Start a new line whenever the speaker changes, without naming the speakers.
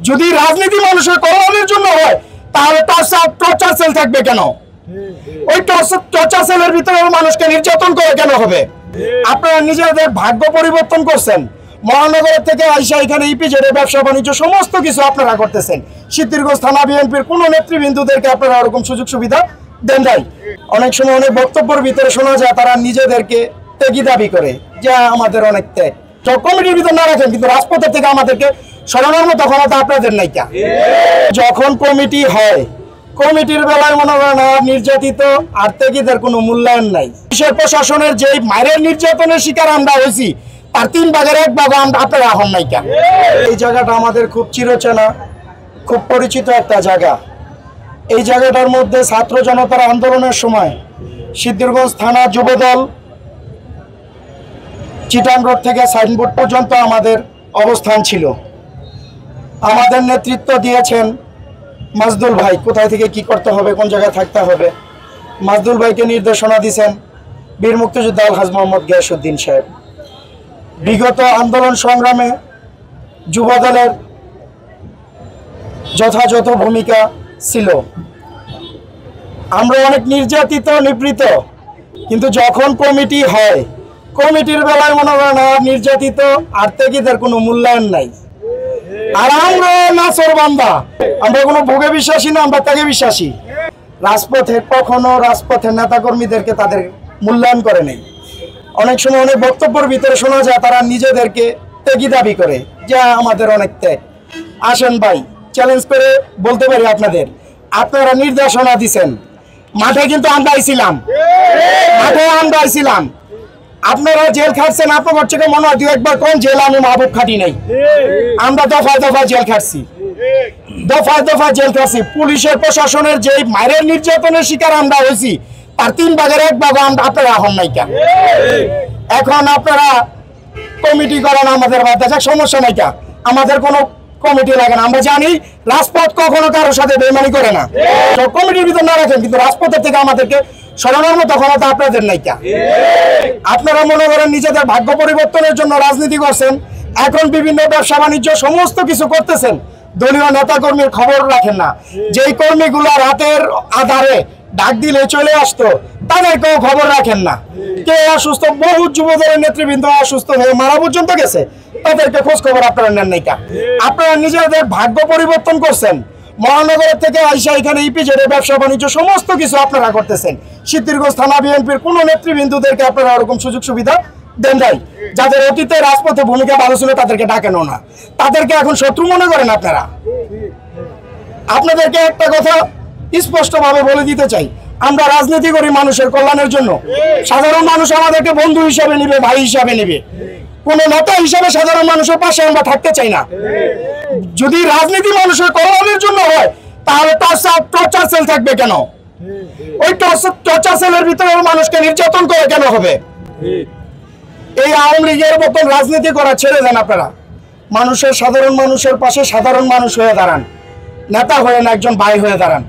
যদি রাজনীতি মানুষের কল্যাণের জন্য হয় তাহলে টর্চার সেল থাকবে কেন? ওই টর্চার সেলের ভিতরে মানুষকে নির্যাতন করে কেন হবে? আপনারা নিজেদের ভাগ্য পরিবর্তন করছেন। মহানগরের থেকে আইসা এখানে ইপিজেডে ব্যবসা বাণিজ্য সমস্ত কিছু আপনারা করতেছেন। সিদ্ধিরগঞ্জ থানা বিএনপির কোন নেতৃবৃন্দদেরকে আপনারা ওরকম সুযোগ সুবিধা দেন নাই। অনেক সময় অনেক বক্তব্যের ভিতরে শোনা যায় তারা নিজেদেরকে ত্যাগী দাবি করে, যা আমাদের অনেক ত্যাগ। কমিটির ভিতর না রাখেন কিন্তু রাজপথের থেকে আমাদেরকে সরানোর মতো ক্ষমতা আপনাদের নাই। যখন কমিটি হয়, কমিটির বেলায় মনে করেন নির্যাতিত আর ত্যাগীদের কোনো মূল্যায়ন নাই। পুলিশের প্রশাসনের যে মায়ের নির্যাতনের শিকার আমরা হয়েছি তার 3 ভাগের 1 ভাগ আপনারা হন নাই কেন? এই জায়গাটা আমাদের খুব চিরচেনা, খুব পরিচিত একটা জায়গা। এই জায়গাটার মধ্যে ছাত্র জনতার আন্দোলনের সময় সিদ্ধিরগঞ্জ থানা যুবদল চিটাং রোড থেকে সাইনবোর্ড পর্যন্ত আমাদের অবস্থান ছিল। আমাদের নেতৃত্ব দিয়েছেন মাজদুল ভাই, কোথায় থেকে কি করতে হবে, কোন জায়গায় থাকতে হবে। মাজদুল ভাইকে নির্দেশনা দিয়েছেন বীর মুক্তিযোদ্ধা আলহাজ মোহাম্মদ গিয়াসউদ্দিন সাহেব। বিগত আন্দোলন সংগ্রামে যুবদলের যথাযথ ভূমিকা ছিল। আমরা অনেক নির্যাতিত নিপীড়িত, কিন্তু যখন কমিটি হয়, কমিটির বেলায় মনে করেন নির্যাতিত আর ত্যাগীদের কোনো মূল্যায়ন নাই। আর আমরা নাচর বান্দা, আমরা কোনো ভোগে বিশ্বাসী না, আমরা ত্যাগে বিশ্বাসী। রাজপথের নেতা কর্মীদেরকে তাদের মূল্যায়ন করে নেই। অনেক সময় অনেক বক্তব্যের ভিতরে শোনা যায় তারা নিজেদেরকে ত্যাগী দাবি করে, যা আমাদের অনেক ত্যাগ। আসেন ভাই, চ্যালেঞ্জ করে বলতে পারি আপনারা নির্দেশনা দিচ্ছেন, মাঠে কিন্তু আমরা আইছিলাম, আপনারা জেল খাটছেন। আপনার থেকে মনে হয় 2-1 বার কোন জেল আমি মাহবুব খাটি নাই। আমরা দফায় জেল খাটছি, পুলিশের প্রশাসনের যে মায়ের নির্যাতনের শিকার আমরা হয়েছি তার 3 ভাগের 1 ভাগ আপনারা হন নাই কেন? এখন আপনারা কমিটি করেন আমাদের বাধ্যা, সমস্যা নাই কেন? আমাদের কোনো কমিটি লাগে না। আমরা জানি রাজপথ কখনো কারোর সাথে বেইমানি করে না। তো কমিটির ভিতর না রাখেন কিন্তু রাজপথের থেকে আমাদেরকে সরানোর মতো ক্ষমতা আপনাদের নাই কেন? আপনারা মনে করেন নিজেদের ভাগ্য পরিবর্তনের জন্য রাজনীতি করছেন, এখন বিভিন্ন ব্যবসা বাণিজ্য সমস্ত কিছু করতেছেন, দলীয় নেতা কর্মীর খবর রাখেন না। যেই কর্মীগুলো রাতের আধারে ডাক দিলে চলে আসতো তাদেরকেও খবর রাখেন না। কে অসুস্থ, বহু যুবদলের নেতৃবৃন্দ অসুস্থ হয়ে মারা পর্যন্ত গেছে, তাদেরকে খোঁজ খবর আপনারা নেন নাই কেন? আপনারা নিজেদের ভাগ্য পরিবর্তন করছেন। মহানগরের থেকে আইসা এখানে ইপিজেডে ব্যবসা বাণিজ্য সমস্ত কিছু আপনারা করতেছেন। সিদ্ধিরগঞ্জ থানা বিএনপির কোন নেতৃবৃন্দদেরকে আপনারা ওরকম সুযোগ সুবিধা দেন নাই। যাদের অতীতে রাজপথে ভূমিকা ভালো ছিল তাদেরকে ডাকেনও না, তাদেরকে এখন শত্রু মনে করেন আপনারা। আপনাদেরকে একটা কথা স্পষ্টভাবে বলে দিতে চাই, আমরা রাজনীতি করি মানুষের কল্যাণের জন্য। সাধারণ মানুষ আমাদেরকে বন্ধু হিসাবে নিবে, ভাই হিসাবে নিবে, কোন নেতা হিসাবে সাধারণ মানুষের পাশে আমরা থাকতে চাই না। যদি রাজনীতি মানুষের কল্যাণের জন্য হয় তাহলে টর্চার সেল থাকবে কেন? ওই টর্চার সেলের ভিতরে মানুষকে নির্যাতন করে কেন হবে? এই আওয়ামী লীগের মতন রাজনীতি করা ছেড়ে দেন আপনারা। সাধারণ মানুষের পাশে সাধারণ মানুষ হয়ে দাঁড়ান, নেতা হয়ে না, একজন ভাই হয়ে দাঁড়ান।